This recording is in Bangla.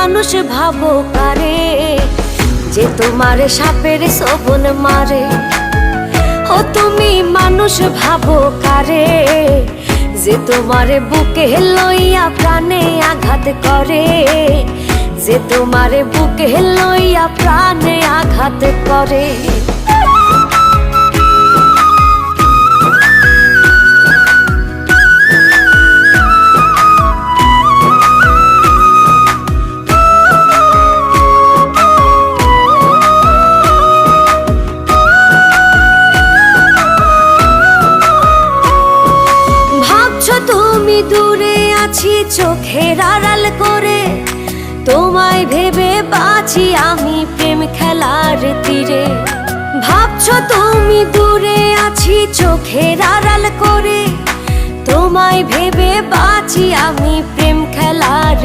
মানুষ ভাবো কারে, যে তোমার সাপের শোভন মারে। ও তুমি মানুষ ভাবো কারে, যে তোমার বুকে লইয়া প্রাণে আঘাত করে, যে তোমার বুকে লইয়া প্রাণে আঘাত করে। তুমি দূরে আছি চোখের আড়াল করে, তোমায় ভেবে বাঁচি আমি প্রেম খেলার তীরে। ভাবছো তুমি দূরে আছি চোখের আড়াল করে, তোমায় ভেবে বাঁচি আমি প্রেম খেলার